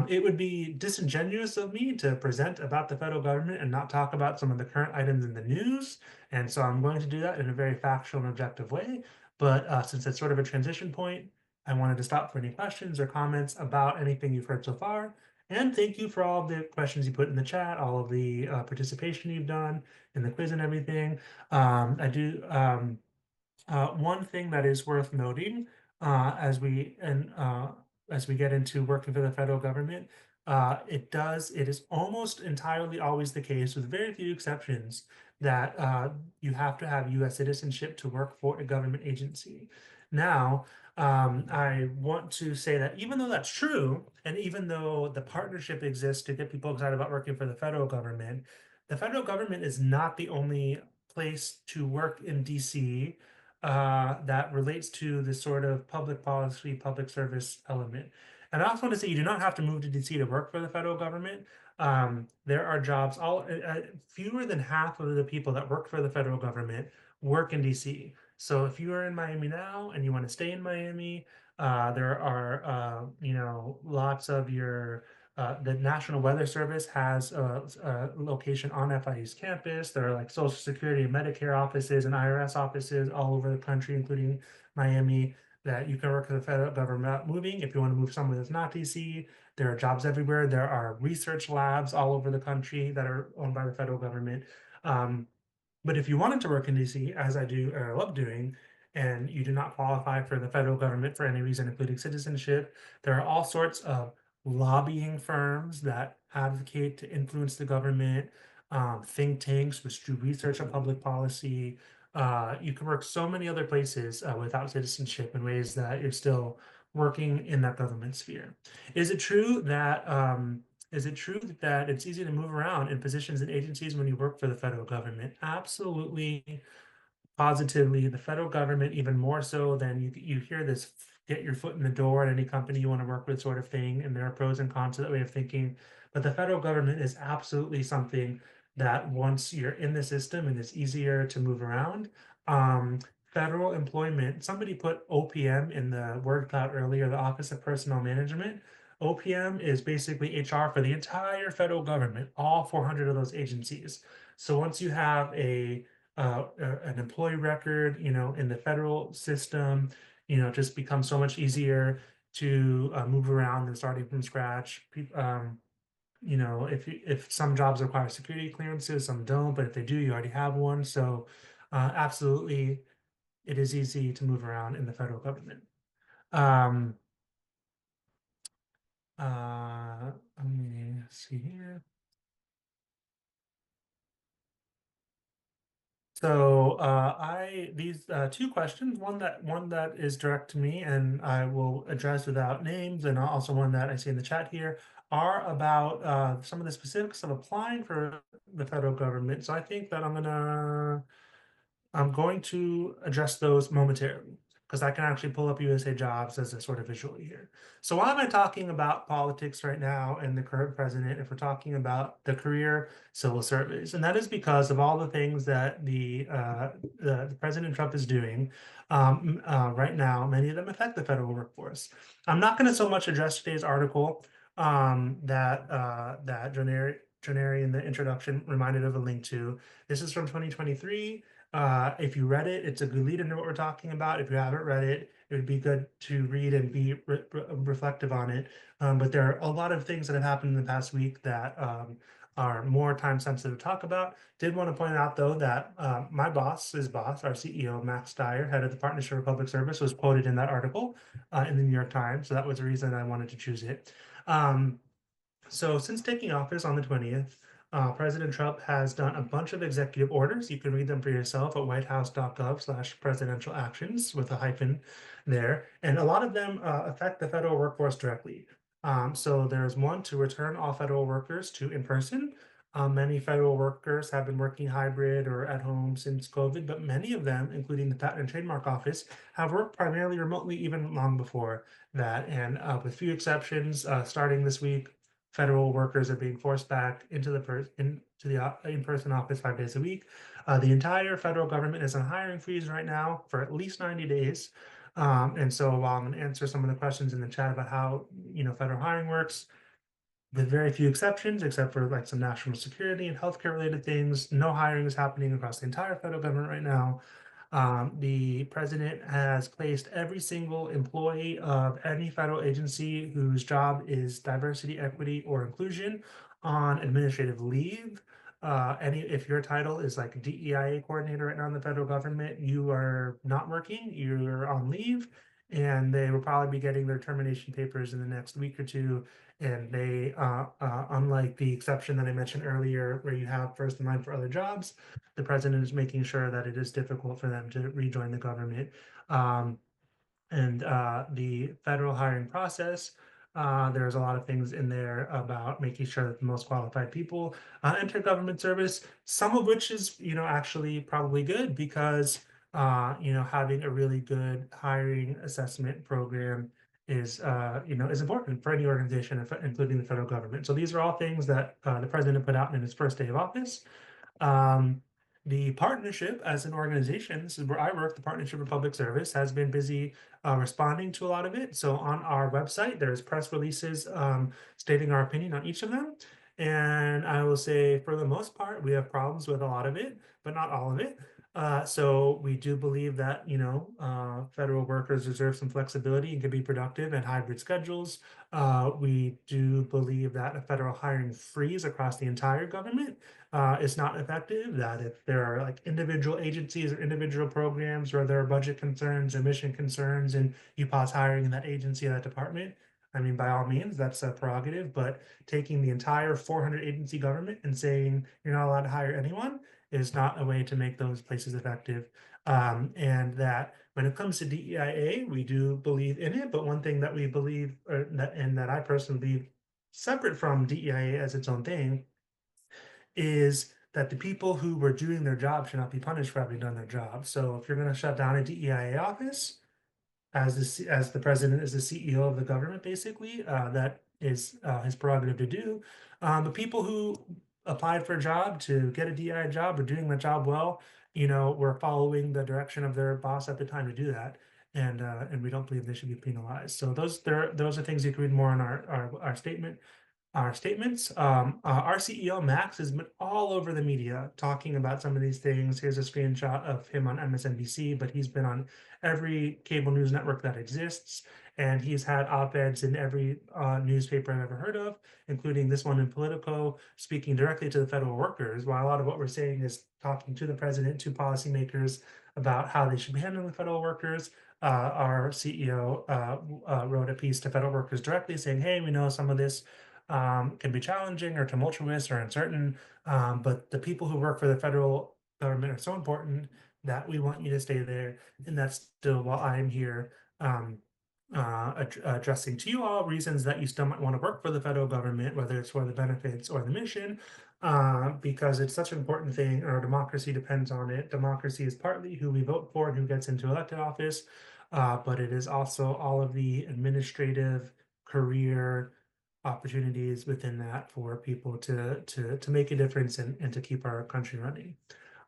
It would be disingenuous of me to present about the federal government and not talk about some of the current items in the news. And so I'm going to do that in a very factual and objective way. But since it's sort of a transition point, I wanted to stop for any questions or comments about anything you've heard so far. And thank you for all of the questions you put in the chat, all of the participation you've done in the quiz and everything. I do. One thing that is worth noting as we get into working for the federal government, it is almost entirely always the case, with very few exceptions, that you have to have U.S. citizenship to work for a government agency. Now, I want to say that even though that's true, and even though the partnership exists to get people excited about working for the federal government is not the only place to work in DC that relates to this sort of public policy, public service element. And I also want to say you do not have to move to DC to work for the federal government. There are jobs, fewer than half of the people that work for the federal government work in DC. So if you are in Miami now and you want to stay in Miami, there are, lots of the National Weather Service has a location on FIU's campus. There are like Social Security and Medicare offices and IRS offices all over the country, including Miami, that you can work for the federal government moving. If you want to move somewhere that's not DC, there are jobs everywhere. There are research labs all over the country that are owned by the federal government. Um, but if you wanted to work in DC, as I do or love doing, and you do not qualify for the federal government for any reason, including citizenship, there are all sorts of lobbying firms that advocate to influence the government, think tanks which do research on public policy. You can work so many other places without citizenship in ways that you're still working in that government sphere. Is it true that is it true that it's easy to move around in positions and agencies when you work for the federal government? Absolutely. Positively, the federal government, even more so than you hear this get your foot in the door at any company you want to work with sort of thing, and there are pros and cons to that way of thinking. But the federal government is absolutely something that once you're in the system and it's easier to move around. Federal employment, somebody put OPM in the word cloud earlier, the Office of Personnel Management. OPM is basically HR for the entire federal government, all 400 of those agencies. So once you have an employee record, in the federal system, just becomes so much easier to move around than starting from scratch. If some jobs require security clearances, some don't, but if they do, you already have one. So, absolutely, it is easy to move around in the federal government. Um, let me see here. So I these two questions, one that is direct to me and I will address without names, and also one that I see in the chat here are about some of the specifics of applying for the federal government. So I think that I'm going to address those momentarily because I can actually pull up USA Jobs as a sort of visual here. So why am I talking about politics right now and the current president if we're talking about the career civil service? And that is because of all the things that the President Trump is doing right now. Many of them affect the federal workforce. I'm not going to so much address today's article that Jonary in the introduction reminded of a link to. This is from 2023. If you read it, it's a good lead into what we're talking about. If you haven't read it, it would be good to read and be reflective on it. But there are a lot of things that have happened in the past week that are more time sensitive to talk about. Did want to point out, though, that my boss, his boss, our CEO, Max Dyer, head of the Partnership for Public Service, was quoted in that article in the New York Times. So that was the reason I wanted to choose it. So since taking office on the 20th, President Trump has done a bunch of executive orders. You can read them for yourself at whitehouse.gov/presidential actions with a hyphen there. And a lot of them affect the federal workforce directly. So there's one to return all federal workers to in person. Many federal workers have been working hybrid or at home since COVID, but many of them, including the Patent and Trademark Office, have worked primarily remotely even long before that. And with few exceptions, starting this week, federal workers are being forced back into the in-person office 5 days a week. The entire federal government is on hiring freeze right now for at least 90 days. And so while I'm going to answer some of the questions in the chat about how federal hiring works, with very few exceptions, except for like some national security and healthcare related things, no hiring is happening across the entire federal government right now. The president has placed every single employee of any federal agency whose job is diversity, equity, or inclusion on administrative leave. If your title is like DEIA coordinator right now in the federal government, you are not working, you're on leave, and they will probably be getting their termination papers in the next week or two. And they, unlike the exception that I mentioned earlier, where you have first in line for other jobs, the president is making sure that it is difficult for them to rejoin the government. And the federal hiring process, there's a lot of things in there about making sure that the most qualified people enter government service, some of which is, actually probably good because, having a really good hiring assessment program is important for any organization, including the federal government. So these are all things that the president put out in his first day of office. Um, The partnership as an organization, this is where I work, the Partnership for Public Service, has been busy responding to a lot of it. So on our website, there's press releases stating our opinion on each of them. And I will say, for the most part, we have problems with a lot of it, but not all of it. So we do believe that, federal workers deserve some flexibility and can be productive and hybrid schedules. We do believe that a federal hiring freeze across the entire government is not effective, that if there are like individual agencies or individual programs where there are budget concerns or mission concerns and you pause hiring in that agency or that department, I mean, by all means, that's a prerogative, but taking the entire 400 agency government and saying you're not allowed to hire anyone is not a way to make those places effective. And that when it comes to DEIA, we do believe in it, but one thing that we believe, and that I personally believe, separate from DEIA as its own thing, is that the people who were doing their job should not be punished for having done their job. So if you're going to shut down a DEIA office, as the president is the CEO of the government, basically, that is his prerogative to do. But people who applied for a job to get a DEI job or doing the job well, were following the direction of their boss at the time to do that. And we don't believe they should be penalized. So those are things you can read more on our statements. Our CEO Max has been all over the media talking about some of these things. Here's a screenshot of him on MSNBC, but he's been on every cable news network that exists, and he's had op-eds in every newspaper I've ever heard of, including this one in Politico, speaking directly to the federal workers. While a lot of what we're saying is talking to the president, to policymakers about how they should be handling the federal workers. Our CEO wrote a piece to federal workers directly saying, hey, we know some of this can be challenging or tumultuous or uncertain. But the people who work for the federal government are so important that we want you to stay there. And that's still while I'm here addressing to you all reasons that you still might want to work for the federal government, whether it's for the benefits or the mission, because it's such an important thing. Our democracy depends on it. Democracy is partly who we vote for and who gets into elected office, but it is also all of the administrative career opportunities within that for people to make a difference and to keep our country running.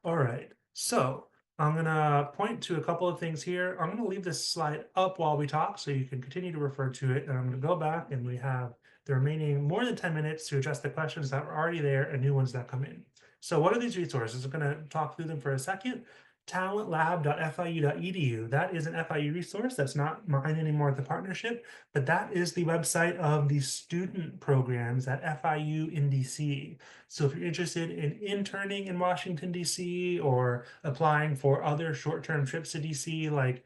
All right, so I'm gonna point to a couple of things here. I'm gonna leave this slide up while we talk so you can continue to refer to it. And I'm gonna go back and we have the remaining more than 10 minutes to address the questions that were already there and new ones that come in. So what are these resources? I'm gonna talk through them for a second. talentlab.fiu.edu. That is an FIU resource. That's not mine anymore at the partnership, but that is the website of the student programs at FIU in DC. So if you're interested in interning in Washington, DC, or applying for other short-term trips to DC, like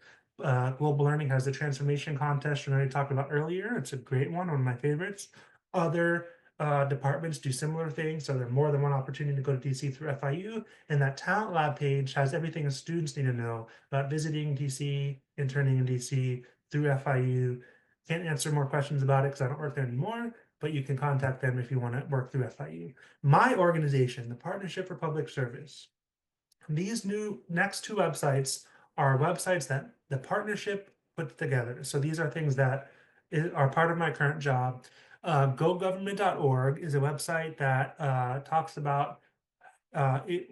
Global Learning has the transformation contest I talked about earlier. It's a great one of my favorites. Other departments do similar things, so there's more than one opportunity to go to DC through FIU. And that Talent Lab page has everything students need to know about visiting DC, interning in DC through FIU. Can't answer more questions about it because I don't work there anymore, but you can contact them if you want to work through FIU. My organization, the Partnership for Public Service, these new next two websites are websites that the partnership put together. So these are things that are part of my current job. Go.government.org is a website that talks about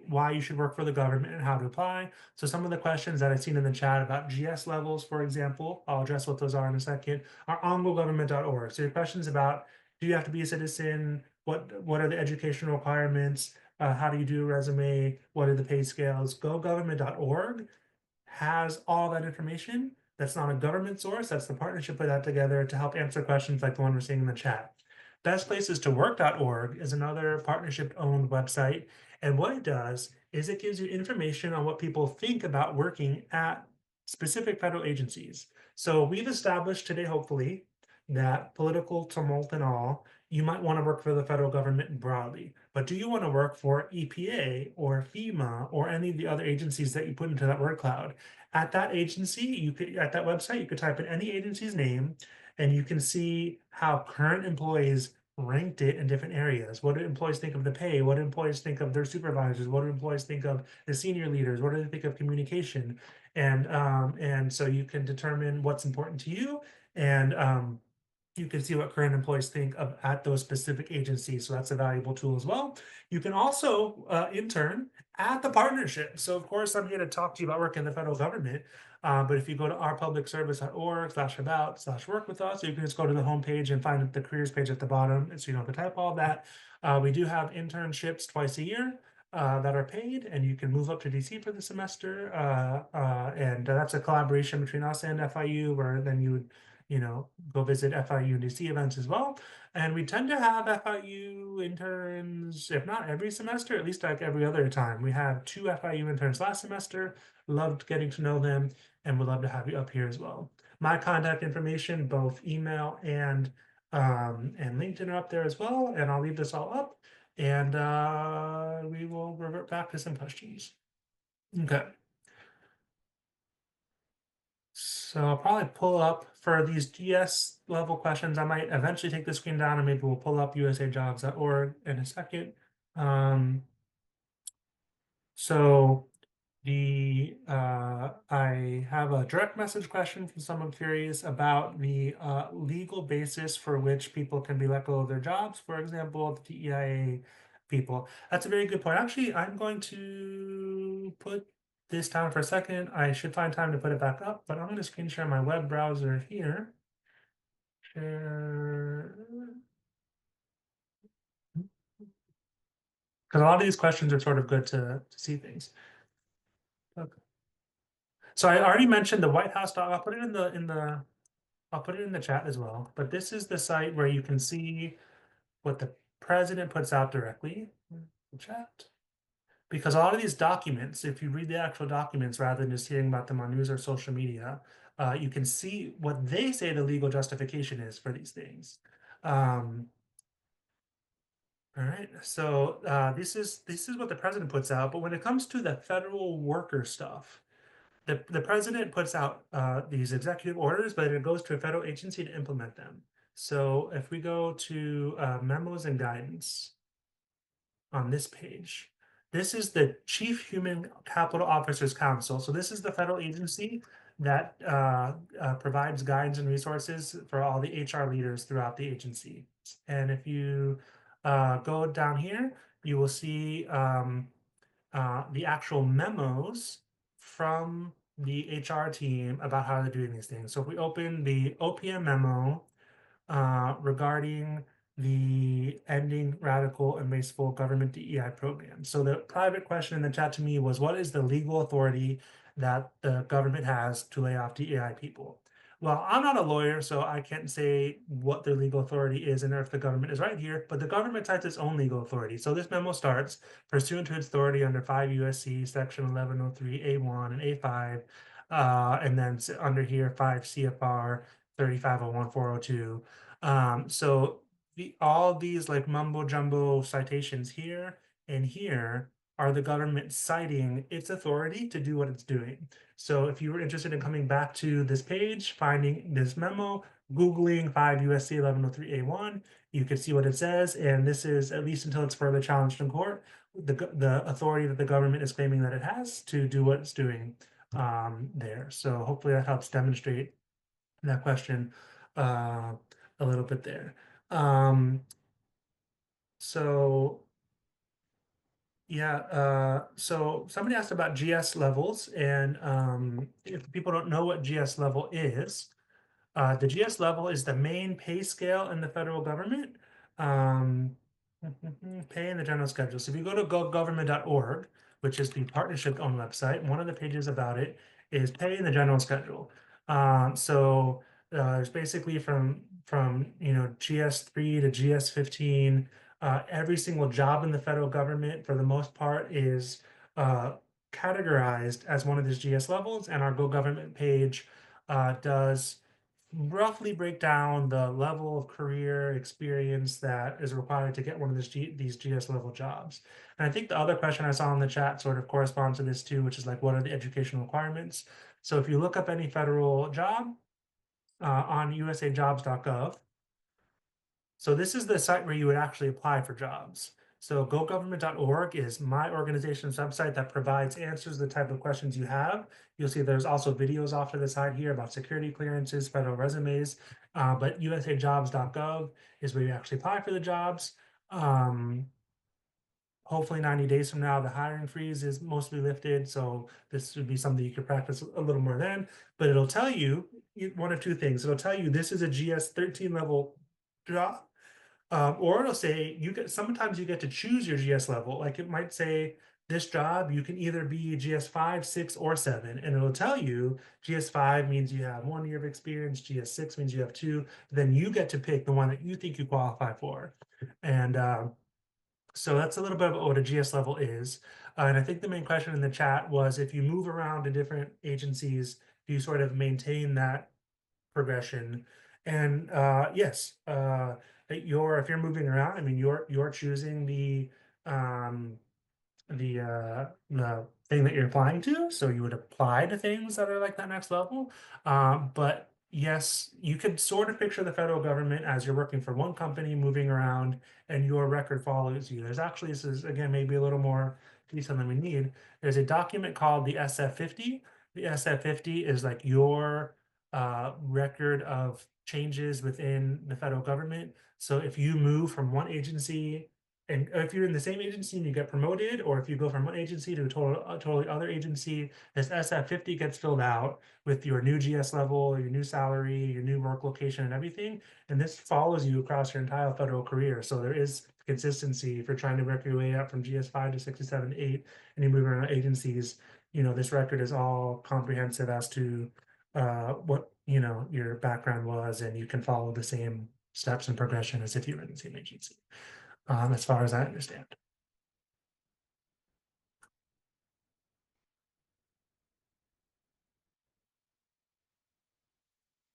why you should work for the government and how to apply. So some of the questions that I've seen in the chat about GS levels, for example, I'll address what those are in a second, are on gogovernment.org. So your questions about, do you have to be a citizen? What are the educational requirements? How do you do a resume? What are the pay scales? Gogovernment.org has all that information. That's not a government source. That's the partnership put that together to help answer questions like the one we're seeing in the chat. BestplacesToWork.org is another partnership-owned website. And what it does is it gives you information on what people think about working at specific federal agencies. So we've established today, hopefully, that political tumult and all, you might want to work for the federal government broadly. But do you want to work for EPA or FEMA or any of the other agencies that you put into that word cloud? At that agency, at that website, you could type in any agency's name and you can see how current employees ranked it in different areas. What do employees think of the pay? What do employees think of their supervisors? What do employees think of the senior leaders? What do they think of communication? And so you can determine what's important to you and You can see what current employees think of at those specific agencies. So that's a valuable tool as well. You can also intern at the partnership. So of course, I'm here to talk to you about work in the federal government. But if you go to ourpublicservice.org/about/work with us, you can just go to the homepage and find the careers page at the bottom. So you don't have to type all that. We do have internships twice a year that are paid, and you can move up to DC for the semester. And that's a collaboration between us and FIU, where then you would go visit FIU and DC events as well. And we tend to have FIU interns, if not every semester, at least like every other time. We had 2 FIU interns last semester, loved getting to know them, and would love to have you up here as well. My contact information, both email and LinkedIn are up there as well, and I'll leave this all up, and we will revert back to some questions. Okay. So I'll probably pull up for these GS level questions. I might eventually take the screen down and maybe we'll pull up usajobs.org in a second. So I have a direct message question from someone curious about the legal basis for which people can be let go of their jobs. For example, the TEIA people. That's a very good point. Actually, I'm going to put this down for a second. I should find time to put it back up, but I'm going to screen share my web browser here. Share. Because a lot of these questions are sort of good to see things. Okay. So I already mentioned the White House doc. I'll put it in the chat as well. But this is the site where you can see what the president puts out directly in the chat. Because a lot of these documents, if you read the actual documents rather than just hearing about them on news or social media, you can see what they say the legal justification is for these things. All right, so this is what the president puts out. But when it comes to the federal worker stuff, the president puts out these executive orders, but it goes to a federal agency to implement them. So if we go to memos and guidance on this page, this is the Chief Human Capital Officers Council. So this is the federal agency that provides guidance and resources for all the HR leaders throughout the agency. And if you go down here, you will see the actual memos from the HR team about how they're doing these things. So if we open the OPM memo regarding the ending radical and wasteful government DEI program. So the private question in the chat to me was, what is the legal authority that the government has to lay off DEI people? Well, I'm not a lawyer, so I can't say what their legal authority is and if the government is right here, but the government cites its own legal authority. So this memo starts, pursuant to its authority under 5 U.S.C. section 1103A1 and A5, and then under here 5 CFR 3501402. So all these like mumbo jumbo citations here and here are the government citing its authority to do what it's doing. So if you were interested in coming back to this page, finding this memo, Googling 5 USC 1103A1, you can see what it says. And this is, at least until it's further challenged in court, the authority that the government is claiming that it has to do what it's doing there. So hopefully that helps demonstrate that question a little bit there. So yeah, so somebody asked about GS levels, and if people don't know what GS level is, the GS level is the main pay scale in the federal government. Pay in the general schedule. So if you go to go.government.org, which is the partnership-owned website, one of the pages about it is pay in the general schedule. So there's basically from GS3 to GS15. Every single job in the federal government, for the most part, is categorized as one of these GS levels, and our Go Government page does roughly break down the level of career experience that is required to get one of these GS level jobs. And I think the other question I saw in the chat sort of corresponds to this too, which is like, what are the educational requirements? So if you look up any federal job on usajobs.gov, so this is the site where you would actually apply for jobs. So go.government.org is my organization's website that provides answers to the type of questions you have. You'll see there's also videos off to the side here about security clearances, federal resumes, but usajobs.gov is where you actually apply for the jobs. Hopefully 90 days from now, the hiring freeze is mostly lifted. So this would be something you could practice a little more then, but it'll tell you one of two things. It'll tell you this is a GS 13 level job. Or it'll say sometimes you get to choose your GS level. Like it might say this job, you can either be GS 5, 6, or 7. And it'll tell you GS 5 means you have 1 year of experience, GS 6 means you have 2. Then you get to pick the one that you think you qualify for. And so that's a little bit of what a GS level is. And I think the main question in the chat was if you move around to different agencies, do you sort of maintain that progression? And yes, if you're moving around, I mean, you're choosing the thing that you're applying to. So you would apply to things that are like that next level. But yes, you could sort of picture the federal government as you're working for one company, moving around, and your record follows you. There's actually, this is again maybe a little more detail than we need. There's a document called the SF50. The SF50 is like your record of changes within the federal government. So if you move from one agency and if you're in the same agency and you get promoted, or if you go from one agency to a totally other agency, this SF50 gets filled out with your new GS level, your new salary, your new work location, and everything. And this follows you across your entire federal career. So there is consistency if you're trying to work your way up from GS 5 to 67 to 8, and you move around agencies. This record is all comprehensive as to what your background was, and you can follow the same steps and progression as if you were in the same agency, as far as I understand.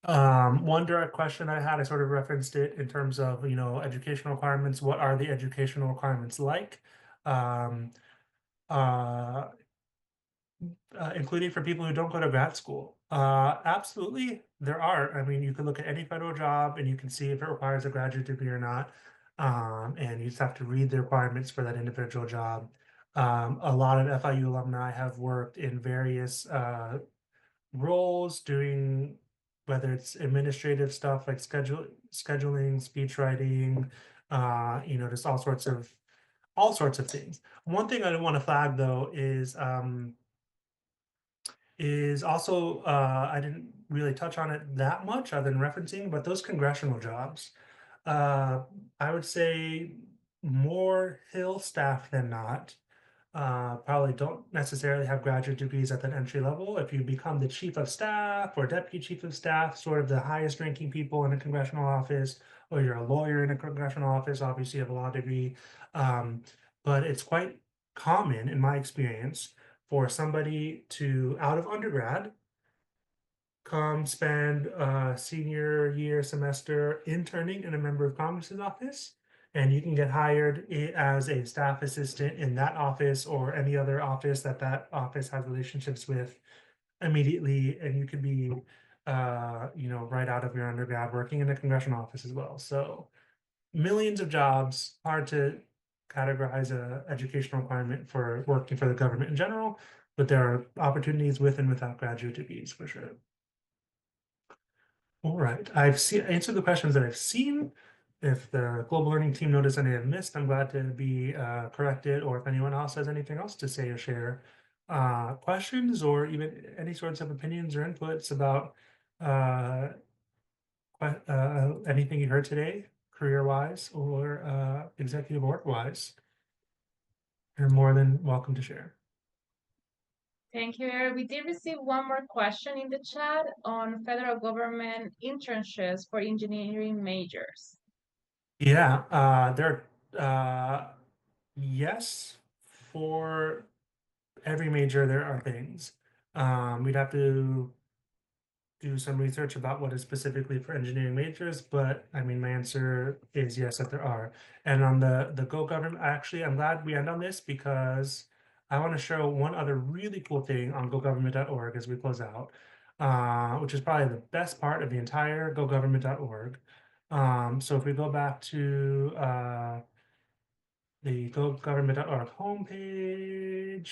One direct question I had, I sort of referenced it in terms of, educational requirements. What are the educational requirements like? Um, uh, Including for people who don't go to grad school. Absolutely, there are. I mean, you can look at any federal job and you can see if it requires a graduate degree or not. And you just have to read the requirements for that individual job. A lot of FIU alumni have worked in various roles doing whether it's administrative stuff like scheduling, speech writing, just all sorts of things. One thing I want to flag though is also I didn't really touch on it that much other than referencing, but those congressional jobs, uh, I would say more Hill staff than not probably don't necessarily have graduate degrees at that entry level. If you become the chief of staff or deputy chief of staff, sort of the highest ranking people in a congressional office, or you're a lawyer in a congressional office, obviously you have a law degree. But it's quite common in my experience for somebody to, out of undergrad, come spend a senior year semester interning in a member of Congress's office, and you can get hired as a staff assistant in that office or any other office that office has relationships with immediately, and you could be, right out of your undergrad working in a congressional office as well. So millions of jobs, hard to categorize a educational requirement for working for the government in general, but there are opportunities with and without graduate degrees for sure. All right, answered the questions that I've seen. If the global learning team noticed any I've missed, I'm glad to be corrected, or if anyone else has anything else to say or share, questions or even any sorts of opinions or inputs about uh, anything you heard today, career-wise or executive work-wise, you're more than welcome to share. Thank you, Eric. We did receive one more question in the chat on federal government internships for engineering majors. Yeah, yes, for every major there are things. We'd have to do some research about what is specifically for engineering majors, but I mean, my answer is yes, that there are. And on the Go government, actually, I'm glad we end on this because I want to show one other really cool thing on gogovernment.org as we close out, which is probably the best part of the entire gogovernment.org. So if we go back to the go.government.org homepage.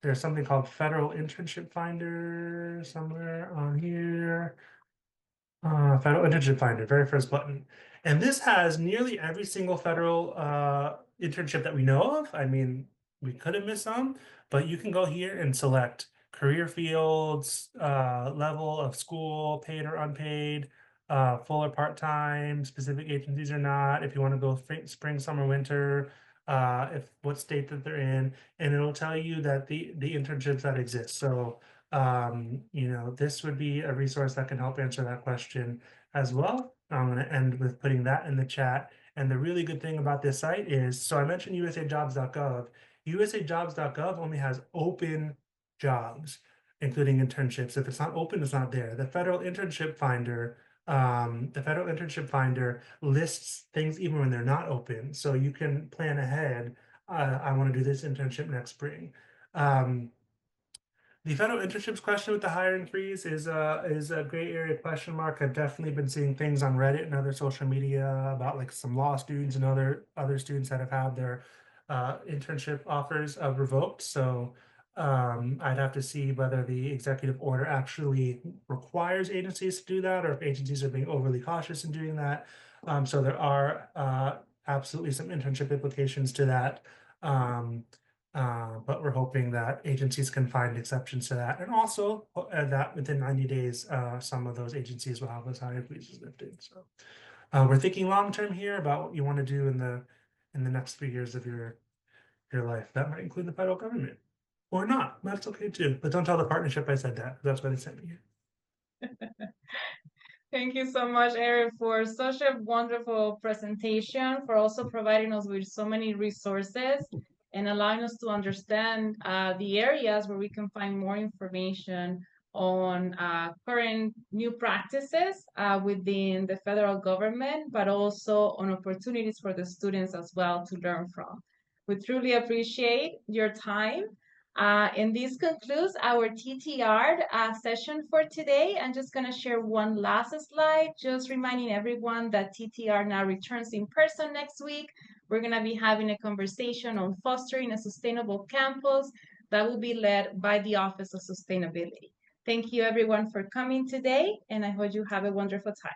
There's something called Federal Internship Finder somewhere on here. Federal Internship Finder, very first button. And this has nearly every single federal internship that we know of. I mean, we could have missed some, but you can go here and select career fields, level of school, paid or unpaid, full or part-time, specific agencies or not, if you want to go spring, summer, winter, if what state that they're in, and it'll tell you that the internships that exist. So this would be a resource that can help answer that question as well. I'm going to end with putting that in the chat. And the really good thing about this site is, so I mentioned usajobs.gov. usajobs.gov only has open jobs, including internships. If it's not open, it's not there. The Federal Internship Finder lists things even when they're not open. So you can plan ahead. I want to do this internship next spring. The federal internships question with the hiring freeze is a gray area question mark. I've definitely been seeing things on Reddit and other social media about like some law students and other students that have had their internship offers revoked. So I'd have to see whether the executive order actually requires agencies to do that, or if agencies are being overly cautious in doing that. So there are absolutely some internship implications to that. But we're hoping that agencies can find exceptions to that. And also that within 90 days, some of those agencies will have those hiring freezes lifted. So we're thinking long-term here about what you want to do in the next 3 years of your life. That might include the federal government or not. That's okay too. But don't tell the partnership I said that. That's why they sent me here. Thank you so much, Eric, for such a wonderful presentation, for also providing us with so many resources and allowing us to understand the areas where we can find more information on current new practices within the federal government, but also on opportunities for the students as well to learn from. We truly appreciate your time. And this concludes our TTR session for today. I'm just going to share one last slide, just reminding everyone that TTR now returns in person next week. We're going to be having a conversation on fostering a sustainable campus that will be led by the Office of Sustainability. Thank you, everyone, for coming today, and I hope you have a wonderful time.